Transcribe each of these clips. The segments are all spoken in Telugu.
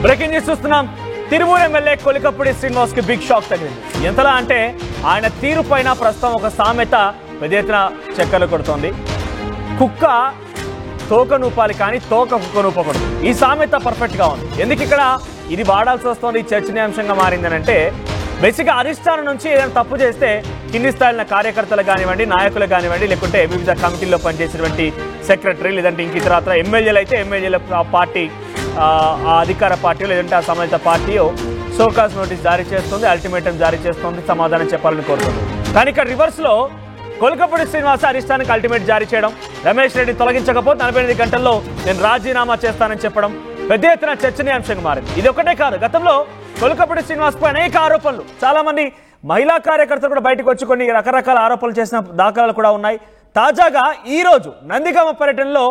బ్రేకింగ్ న్యూస్ చూస్తున్నాం. తిరువూరు ఎమ్మెల్యే కొలికపూడి శ్రీనివాస్ కి బిగ్ షాక్ తగిలింది. ఎంతలా అంటే ఆయన తీరు పైన ప్రస్తుతం ఒక సామెత పెద్ద ఎత్తున చక్కర్లు కొడుతోంది. కుక్క తోక నూపాలి కానీ తోక కుక్క నూపకూడదు. ఈ సామెత పర్ఫెక్ట్ గా ఉంది. ఎందుకు ఇక్కడ ఇది వాడాల్సి వస్తుంది, చర్చనీయాంశంగా మారిందని అంటే బేసిక్గా అధిష్టానం నుంచి ఏదైనా తప్పు చేస్తే కింది స్థాయిల కార్యకర్తలు కానివ్వండి, నాయకులు కానివ్వండి, లేకుంటే వివిధ కమిటీల్లో పనిచేసినటువంటి సెక్రటరీ, లేదంటే ఇంక ఇతర ఎమ్మెల్యేలు అయితే ఎమ్మెల్యేల పార్టీ ఆ అధికార పార్టీ లేదంటే ఆ సంబంధిత పార్టీ షోకాజ్ నోటీస్ జారీ చేస్తుంది, అల్టిమేటం జారీ చేస్తుంది, సమాధానం చెప్పాలని కోరుతుంది. కానీ ఇక్కడ రివర్స్లో కొలికపూడి శ్రీనివాస్ అధిష్టానానికి అల్టిమేట్ జారీ చేయడం, రమేష్ రెడ్డి తొలగించకపోతే 48 గంటల్లో నేను రాజీనామా చేస్తానని చెప్పడం పెద్ద ఎత్తున చర్చనీయాంశంగా మారింది. ఇది ఒకటే కాదు, గతంలో కొలికపూడి శ్రీనివాస్ పై అనేక ఆరోపణలు, చాలా మంది మహిళా కార్యకర్తలు కూడా బయటకు వచ్చి కొన్ని రకరకాల ఆరోపణలు చేసిన దాఖలాలు కూడా ఉన్నాయి. తాజాగా ఈ రోజు నందిగామ పర్యటనలో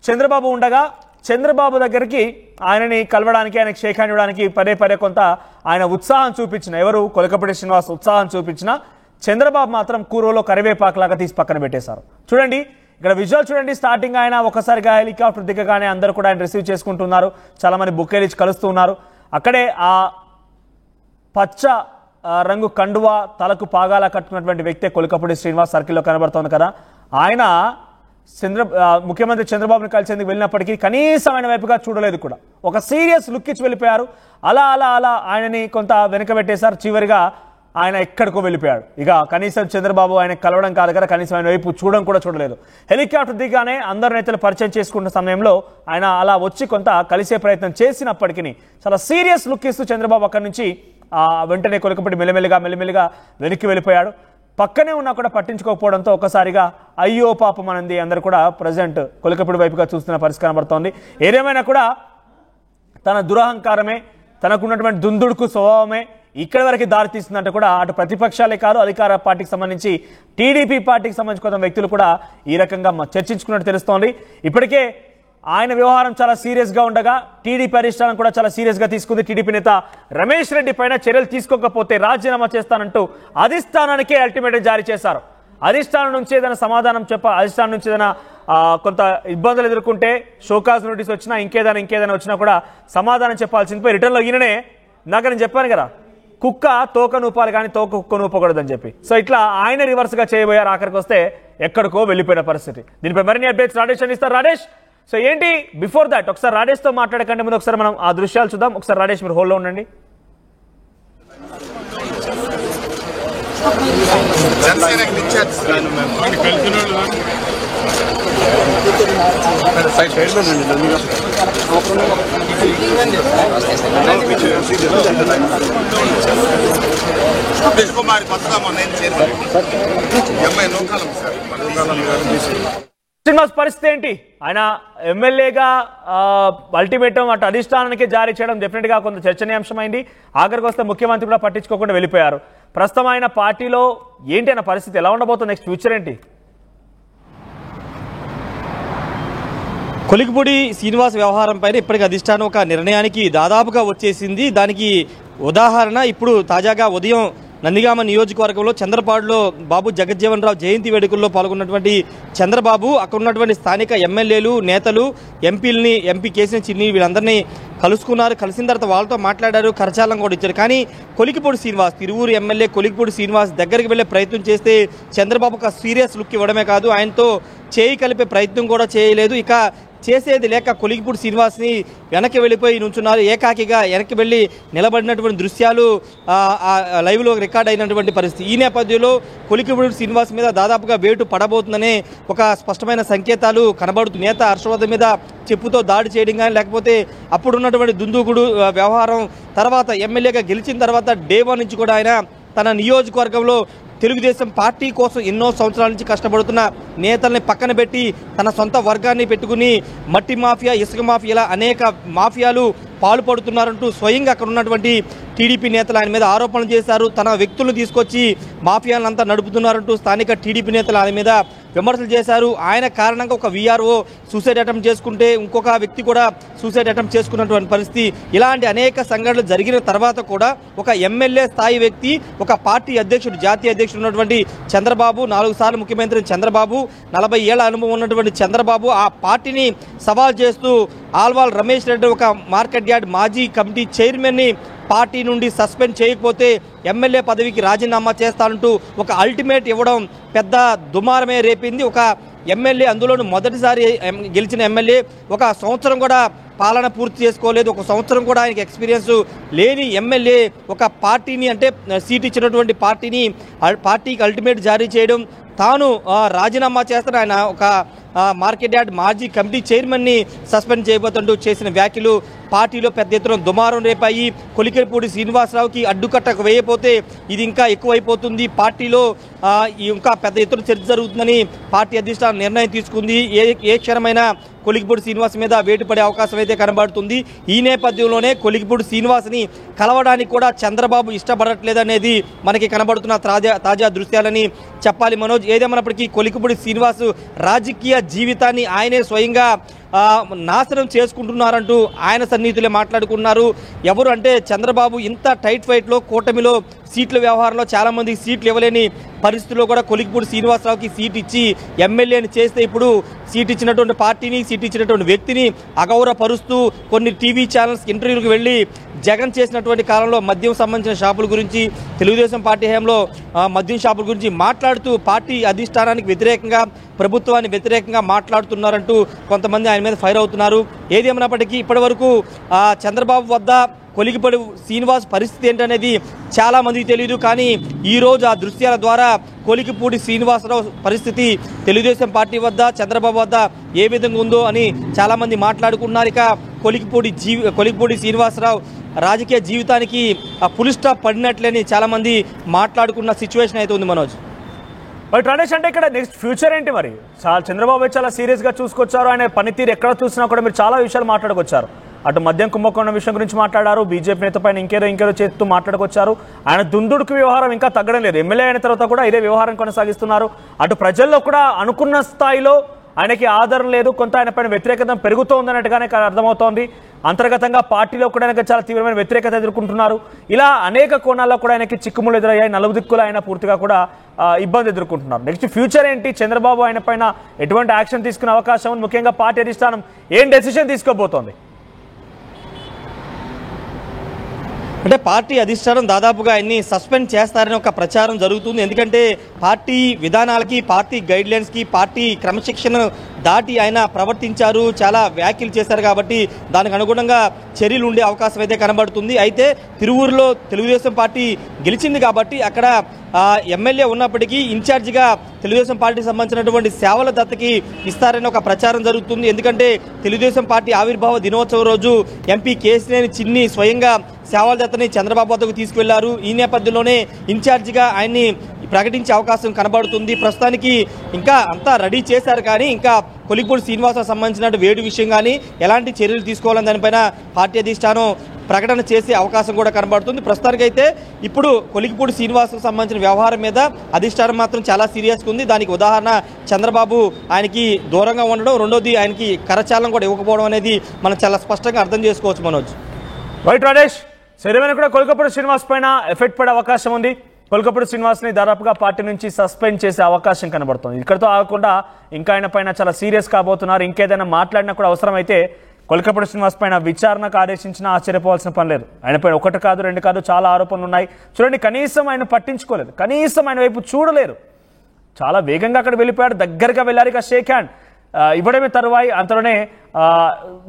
చంద్రబాబు ఉండగా చంద్రబాబు దగ్గరికి ఆయనని కలవడానికి, ఆయనకి షేక్ హ్యాండ్ ఇవ్వడానికి పదే కొంత ఆయన ఉత్సాహం చూపించిన, ఎవరు కొలికపూడి శ్రీనివాస్ ఉత్సాహం చూపించిన చంద్రబాబు మాత్రం కూరలో కరివేపాకులాగా తీసి పక్కన పెట్టేశారు. చూడండి ఇక్కడ విజువల్ చూడండి. స్టార్టింగ్ ఆయన ఒకసారిగా హెలికాప్టర్ దిగగానే అందరూ కూడా ఆయన రిసీవ్ చేసుకుంటున్నారు. చాలా మంది బుక్కేలు ఇచ్చి కలుస్తున్నారు. అక్కడే ఆ పచ్చ రంగు కండువా తలకు పాగాల కట్టుకున్నటువంటి వ్యక్తే కొలికపూడి శ్రీనివాస్ సర్కిల్లో కనబడుతోంది కదా. ఆయన ముఖ్యమంత్రి చంద్రబాబుని కలిసేందుకు వెళ్ళినప్పటికీ కనీసం ఆయన వైపుగా చూడలేదు కూడా. ఒక సీరియస్ లుక్ ఇచ్చి వెళ్ళిపోయారు. అలా ఆయనని కొంత వెనకబెట్టేశారు. చివరిగా ఆయన ఎక్కడికో వెళ్ళిపోయాడు. ఇక కనీసం చంద్రబాబు ఆయన కలవడం కాదు కదా, కనీసం ఆయన వైపు చూడడం కూడా చూడలేదు. హెలికాప్టర్ దిగానే అందరు నేతలు పరిచయం చేసుకున్న సమయంలో ఆయన అలా వచ్చి కొంత కలిసే ప్రయత్నం చేసినప్పటికీ చాలా సీరియస్ లుక్ ఇస్తూ చంద్రబాబు అక్కడి నుంచి వెంటనే కొలికపూడి మెల్లిమెల్లిగా వెనక్కి వెళ్ళిపోయాడు. పక్కనే ఉన్నా కూడా పట్టించుకోకపోవడంతో ఒక్కసారిగా అయ్యో పాపం అనంది అందరూ కూడా ప్రజెంట్ కొలికపూడి వైపుగా చూస్తున్న పరిస్థితి కనబడుతోంది. ఏదేమైనా కూడా తన దురహంకారమే, తనకున్నటువంటి దుందుడుకు స్వభావమే ఇక్కడి వరకు దారి తీస్తుందంటే కూడా అటు ప్రతిపక్షాలే కాదు, అధికార పార్టీకి సంబంధించి టీడీపీ పార్టీకి సంబంధించి కొంత వ్యక్తులు కూడా ఈ రకంగా చర్చించుకున్నట్టు తెలుస్తోంది. ఇప్పటికే ఆయన వ్యవహారం చాలా సీరియస్గా ఉండగా టీడీపీ అధిష్టానం కూడా చాలా సీరియస్గా తీసుకుంది. టీడీపీ నేత రమేష్ రెడ్డి పైన చర్యలు తీసుకోకపోతే రాజీనామా చేస్తానంటూ అధిష్టానానికే అల్టిమేటం జారీ చేశారు. అధిష్టానం నుంచి ఏదైనా సమాధానం అధిష్టానం నుంచి ఏదైనా కొంత ఇబ్బందులు ఎదుర్కొంటే, షోకాజ్ నోటీస్ వచ్చినా ఇంకేదైనా వచ్చినా కూడా సమాధానం చెప్పాల్సిందిపై రిటర్న్లో ఈయననే నాకు నేను చెప్పాను కదా, కుక్క తోక నూపాలి కానీ తోక కుక్క నూపకూడదని చెప్పి. సో ఇట్లా ఆయన రివర్స్గా చేయబోయారు. ఆఖరికి వస్తే ఎక్కడికో వెళ్ళిపోయిన పరిస్థితి. దీనిపై మరిన్ని అప్డేట్స్ రాజేష్ అందిస్తారు. రాజేష్, సో ఏంటి బిఫోర్ దాట్ ఒకసారి రాజేష్తో మాట్లాడకంటే ముందు ఒకసారి మనం ఆ దృశ్యాలు చూద్దాం. ఒకసారి రాజేష్ మీరు హోల్డ్లో ఉండండి. శ్రీనివాస్ పరిస్థితి ఏంటి? ఆయన ఎమ్మెల్యేగా అల్టిమేటం అటు అధిష్టానానికి జారీ చేయడం డెఫినెట్ గా కొంత చర్చనీయాంశమైంది. ఆఖరికి వస్తే ముఖ్యమంత్రి కూడా పట్టించుకోకుండా వెళ్ళిపోయారు. ప్రస్తుతం ఆయన పార్టీలో ఏంటి అన్న పరిస్థితి ఎలా ఉండబోతుంది? నెక్స్ట్ ఫ్యూచర్ ఏంటి? కొలికపూడి శ్రీనివాస్ వ్యవహారం పైన ఇప్పటికీ అధిష్టానం ఒక నిర్ణయానికి దాదాపుగా వచ్చేసింది. దానికి ఉదాహరణ ఇప్పుడు తాజాగా ఉదయం నందిగామ నియోజకవర్గంలో చంద్రపాడులో బాబు జగజ్జీవన్ రావు జయంతి వేడుకల్లో పాల్గొన్నటువంటి చంద్రబాబు అక్కడ ఉన్నటువంటి స్థానిక ఎమ్మెల్యేలు, నేతలు, ఎంపీ కేసీఆర్ చిన్ని వీళ్ళందరినీ కలుసుకున్నారు. కలిసిన తర్వాత వాళ్ళతో మాట్లాడారు, కరచాలం కూడా ఇచ్చారు. కానీ కొలికపూడి శ్రీనివాస్, తిరువూరు ఎమ్మెల్యే కొలికపూడి శ్రీనివాస్ దగ్గరికి వెళ్లే ప్రయత్నం చేస్తే చంద్రబాబు ఒక సీరియస్ లుక్ ఇవ్వడమే కాదు, ఆయనతో చేయి కలిపే ప్రయత్నం కూడా చేయలేదు. ఇక చేసేది లేక కొలికపూడి శ్రీనివాస్ని వెనక్కి వెళ్ళిపోయి నుంచున్నారు. ఏకాకిగా వెనక్కి వెళ్ళి నిలబడినటువంటి దృశ్యాలు లైవ్లో రికార్డ్ అయినటువంటి పరిస్థితి. ఈ నేపథ్యంలో కొలికపూడి శ్రీనివాస్ మీద దాదాపుగా వేటు పడబోతుందనే ఒక స్పష్టమైన సంకేతాలు కనబడుతుంది. నేత హర్షవర్ధన్ మీద చెప్పుతో దాడి చేయడం కానీ, లేకపోతే అప్పుడున్నటువంటి దుందుగుడు వ్యవహారం తర్వాత ఎమ్మెల్యేగా గెలిచిన తర్వాత డే 1 నుంచి కూడా ఆయన తన నియోజకవర్గంలో తెలుగుదేశం పార్టీ కోసం ఎన్నో సంవత్సరాల నుంచి కష్టపడుతున్న నేతల్ని పక్కన పెట్టి తన సొంత వర్గాన్ని పెట్టుకుని మట్టి మాఫియా, ఇసుక మాఫియా, అనేక మాఫియాలు పాల్పడుతున్నారంటూ స్వయంగా అక్కడ ఉన్నటువంటి టీడీపీ నేతలు ఆయన మీద ఆరోపణలు చేశారు. తన వ్యక్తులను తీసుకొచ్చి మాఫియాలంతా నడుపుతున్నారంటూ స్థానిక టీడీపీ నేతలు ఆయన మీద విమర్శలు చేశారు. ఆయన కారణంగా ఒక వీఆర్ఓ సూసైడ్ అటెంప్ట్ చేసుకుంటే ఇంకొక వ్యక్తి కూడా సూసైడ్ అటెంప్ట్ చేసుకున్నటువంటి పరిస్థితి. ఇలాంటి అనేక సంఘటనలు జరిగిన తర్వాత కూడా ఒక ఎమ్మెల్యే స్థాయి వ్యక్తి, ఒక పార్టీ అధ్యక్షుడు, జాతీయ అధ్యక్షుడు ఉన్నటువంటి చంద్రబాబు, 4 సార్లు ముఖ్యమంత్రి చంద్రబాబు, 40 ఏళ్ల అనుభవం ఉన్నటువంటి చంద్రబాబు ఆ పార్టీని సవాల్ చేస్తూ ఆల్వాల్ రమేష్ రెడ్డి ఒక మార్కెట్ యార్డ్ మాజీ కమిటీ చైర్మన్ని పార్టీ నుండి సస్పెండ్ చేయకపోతే ఎమ్మెల్యే పదవికి రాజీనామా చేస్తానంటూ ఒక అల్టిమేట్ ఇవ్వడం పెద్ద దుమారమే రేపింది. ఒక ఎమ్మెల్యే, అందులోనూ మొదటిసారి గెలిచిన ఎమ్మెల్యే, ఒక సంవత్సరం కూడా పాలన పూర్తి చేసుకోలేదు, ఒక సంవత్సరం కూడా ఆయనకి ఎక్స్పీరియన్స్ లేని ఎమ్మెల్యే ఒక పార్టీని, అంటే సీట్ ఇచ్చినటువంటి పార్టీకి అల్టిమేట్ జారీ చేయడం, తాను రాజీనామా చేస్తాను, ఆయన ఒక మార్కెట్ యార్డ్ మాజీ కమిటీ చైర్మన్ని సస్పెండ్ చేయబోతుంటూ చేసిన వ్యాఖ్యలు పార్టీలో పెద్ద ఎత్తున దుమారం రేపాయి. కొలికపూడి శ్రీనివాసరావుకి అడ్డుకట్టకు వేయపోతే ఇది ఇంకా ఎక్కువైపోతుంది, పార్టీలో ఇంకా పెద్ద ఎత్తున చర్చ జరుగుతుందని పార్టీ అధిష్టానం నిర్ణయం తీసుకుంది. ఏ క్షణమైనా కొలికపూడి శ్రీనివాస్ మీద వేటు పడే అవకాశం అయితే కనబడుతుంది. ఈ నేపథ్యంలోనే కొలికపూడి శ్రీనివాస్ని కలవడానికి కూడా చంద్రబాబు ఇష్టపడట్లేదనేది మనకి కనబడుతున్న తాజా దృశ్యాలని చెప్పాలి మనోజ్. ఏదేమన్నప్పటికీ కొలికపూడి శ్రీనివాస్ రాజకీయ జీవితాన్ని ఆయనే స్వయంగా నాశనం చేసుకుంటున్నారంటూ ఆయన సన్నిహితులే మాట్లాడుకున్నారు. ఎవరు అంటే చంద్రబాబు ఇంత టైట్ ఫైట్లో కూటమిలో సీట్ల వ్యవహారంలో చాలామందికి సీట్లు ఇవ్వలేని పరిస్థితుల్లో కూడా కొలికపూడి శ్రీనివాసరావుకి సీట్ ఇచ్చి ఎమ్మెల్యేని చేస్తే ఇప్పుడు సీట్ ఇచ్చినటువంటి పార్టీని, సీట్ ఇచ్చినటువంటి వ్యక్తిని అగౌరవపరుస్తూ కొన్ని టీవీ ఛానల్స్ ఇంటర్వ్యూలకు వెళ్ళి జగన్ చేసినటువంటి కాలంలో మద్యం సంబంధించిన షాపుల గురించి, తెలుగుదేశం పార్టీ హయాంలో మద్యం షాపుల గురించి మాట్లాడుతూ పార్టీ అధిష్టానానికి వ్యతిరేకంగా, ప్రభుత్వానికి వ్యతిరేకంగా మాట్లాడుతున్నారంటూ కొంతమంది ఆయన మీద ఫైర్ అవుతున్నారు. ఏదేమైనప్పటికీ ఇప్పటి వరకు చంద్రబాబు వద్ద కొలికపూడి శ్రీనివాస్ పరిస్థితి ఏంటనేది చాలా మందికి తెలియదు. కానీ ఈరోజు ఆ దృశ్యాల ద్వారా కొలికపూడి శ్రీనివాసరావు పరిస్థితి తెలుగుదేశం పార్టీ వద్ద, చంద్రబాబు వద్ద ఏ విధంగా ఉందో అని చాలామంది మాట్లాడుకున్నారు. ఇక కొలికపూడి శ్రీనివాసరావు రాజకీయ జీవితానికి ఫుల్ స్టాప్ పడినట్లేని చాలామంది మాట్లాడుకున్న సిచ్యువేషన్ అయితే ఉంది మనోజ్. బట్ రమేష్, అంటే ఇక్కడ నెక్స్ట్ ఫ్యూచర్ ఏంటి మరి? చంద్రబాబు చాలా సీరియస్గా చూసుకొచ్చారు, ఆయన పనితీరు ఎక్కడ చూసినా కూడా మీరు చాలా విషయాలు మాట్లాడుకొచ్చారు. అటు మద్యం కుంభకోణం విషయం గురించి మాట్లాడారు, బీజేపీ నేత పైన ఇంకేదో చేస్తూ మాట్లాడుకొచ్చారు. ఆయన దుందుడుకు వ్యవహారం ఇంకా తగ్గడం లేదు, ఎమ్మెల్యే అయిన తర్వాత కూడా ఇదే వ్యవహారం కొనసాగిస్తున్నారు. అటు ప్రజల్లో కూడా అనుకున్న స్థాయిలో ఆయనకి ఆదరణ లేదు, కొంత ఆయన పైన వ్యతిరేకత పెరుగుతోందన్నట్టుగానే అర్థమవుతోంది. అంతర్గతంగా పార్టీలో కూడా ఆయనకి చాలా తీవ్రమైన వ్యతిరేకత ఎదుర్కొంటున్నారు. ఇలా అనేక కోణాల్లో కూడా ఆయనకి చిక్కుములు ఎదురయ్యాయి, నలుదిక్కులు ఆయన పూర్తిగా కూడా ఇబ్బంది ఎదుర్కొంటున్నారు. నెక్స్ట్ ఫ్యూచర్ ఏంటి? చంద్రబాబు ఆయన పైన ఎటువంటి యాక్షన్ తీసుకునే అవకాశం ఉంది? ముఖ్యంగా పార్టీ అధిష్టానం ఏం డెసిషన్ తీసుకోబోతోంది? అంటే పార్టీ అధిష్టానం దాదాపుగా ఆయన్ని సస్పెండ్ చేస్తారని ఒక ప్రచారం జరుగుతుంది. ఎందుకంటే పార్టీ విధానాలకి, పార్టీ గైడ్లైన్స్కి, పార్టీ క్రమశిక్షణ దాటి ఆయన ప్రవర్తించారు, చాలా వ్యాఖ్యలు చేశారు కాబట్టి దానికి అనుగుణంగా చర్యలు ఉండే అవకాశం అయితే కనబడుతుంది. అయితే తిరువూరులో తెలుగుదేశం పార్టీ గెలిచింది కాబట్టి అక్కడ ఎమ్మెల్యే ఉన్నప్పటికీ ఇన్ఛార్జిగా తెలుగుదేశం పార్టీకి సంబంధించినటువంటి సేవల దత్తకి ఇస్తారని ఒక ప్రచారం జరుగుతుంది. ఎందుకంటే తెలుగుదేశం పార్టీ ఆవిర్భావ దినోత్సవం రోజు ఎంపీ కేశినేని చిన్ని స్వయంగా సేవల దత్తని చంద్రబాబు వద్దకు తీసుకువెళ్లారు. ఈ నేపథ్యంలోనే ఇన్ఛార్జిగా ఆయన్ని ప్రకటించే అవకాశం కనబడుతుంది. ప్రస్తుతానికి ఇంకా అంతా రెడీ చేశారు, కానీ ఇంకా కొలికపూడి శ్రీనివాసరావు సంబంధించిన వేడి విషయం కానీ ఎలాంటి చర్యలు తీసుకోవాలని దానిపైన పార్టీ అధిష్టానం ప్రకటన చేసే అవకాశం కూడా కనబడుతుంది. ప్రస్తుతానికైతే ఇప్పుడు కొలికపూడి శ్రీనివాసరావు సంబంధించిన వ్యవహారం మీద అధిష్టానం మాత్రం చాలా సీరియస్గా ఉంది. దానికి ఉదాహరణ చంద్రబాబు ఆయనకి దూరంగా ఉండడం, రెండోది ఆయనకి కరచాలనం కూడా ఇవ్వకపోవడం అనేది మనం చాలా స్పష్టంగా అర్థం చేసుకోవచ్చు మనోజ్. రైట్ రాజేష్, సరేమైనా కూడా కొలికపూడి శ్రీనివాస్ పైన ఎఫెక్ట్ పడే అవకాశం ఉంది. కొలికపూడి శ్రీనివాస్ని దాదాపుగా పార్టీ నుంచి సస్పెండ్ చేసే అవకాశం కనబడుతుంది. ఇక్కడితో ఆగకుండా ఇంకా ఆయన పైన చాలా సీరియస్ కాబోతున్నారు. ఇంకేదైనా మాట్లాడినా కూడా అవసరమైతే కొలికపూడి శ్రీనివాస్ పైన విచారణకు ఆదేశించినా ఆశ్చర్యపోవాల్సిన పని లేదు. ఆయన పైన ఒకటి కాదు, రెండు కాదు, చాలా ఆరోపణలు ఉన్నాయి. చూడండి, కనీసం ఆయన పట్టించుకోలేదు, కనీసం ఆయన వైపు చూడలేరు. చాలా వేగంగా అక్కడ వెళ్ళిపోయాడు, దగ్గరగా వెళ్ళారు. ఇక షేక్ హ్యాండ్ ఇవ్వడమే తరువాయి. అంతలోనే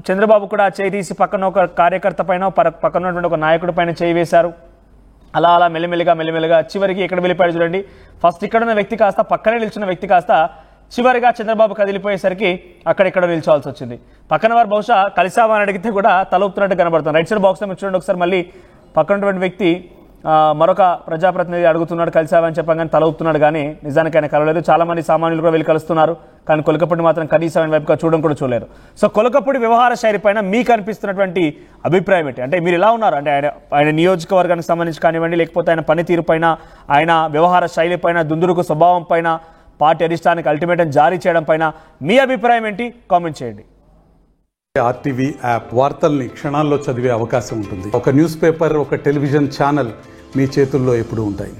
చంద్రబాబు కూడా చేయి తీసి పక్కన ఒక కార్యకర్త పైన, పక్కన ఉన్నటువంటి ఒక నాయకుడి పైన చేయి వేశారు. అలా మెల్లిమెల్లిగా చివరికి ఎక్కడ వెళ్ళిపోయాడు చూడండి. ఫస్ట్ ఇక్కడ ఉన్న వ్యక్తి కాస్త, పక్కనే నిల్చున్న వ్యక్తి కాస్త చివరిగా చంద్రబాబు కదిలిపోయేసరికి అక్కడెక్కడ నిల్చోవాల్సి వచ్చింది. పక్కన వారు బహుశా కలిసామని అడిగితే కూడా తల ఊపుతున్నట్టు కనబడుతుంది. రైట్ సైడ్ బాక్స్లో మీరు చూడండి ఒకసారి. మళ్ళీ పక్కనటువంటి వ్యక్తి మరొక ప్రజాప్రతినిధి అడుగుతున్నాడు, కలిసావని చెప్పగానే తల ఊపుతున్నాడు, కానీ నిజానికి ఆయన కలవలేదు. చాలా మంది సామాన్యులు కూడా వెళ్ళి కలుస్తున్నారు, కానీ కొలికపూడి మాత్రం కనీసం ఆయన వైపుగా చూడడం కూడా చూడలేరు. సో కొలికపూడి వ్యవహార శైలి పైన మీకు అనిపిస్తున్నటువంటి అభిప్రాయం ఏంటి? అంటే మీరు ఎలా ఉన్నారు? అంటే ఆయన నియోజకవర్గానికి సంబంధించి కానివ్వండి, లేకపోతే ఆయన పనితీరు పైన, ఆయన వ్యవహార శైలి పైన, దుందుడుకు స్వభావం పైన, పార్టీ అధిష్టానానికి అల్టిమేటం జారీ చేయడం పైన మీ అభిప్రాయం ఏంటి? కామెంట్ చేయండి. ఆర్టీవీ యాప్ వార్తల్ని క్షణాల్లో చదివే అవకాశం ఉంటుంది. ఒక న్యూస్ పేపర్, ఒక టెలివిజన్ ఛానల్ మీ చేతుల్లో ఎప్పుడూ ఉంటాయి.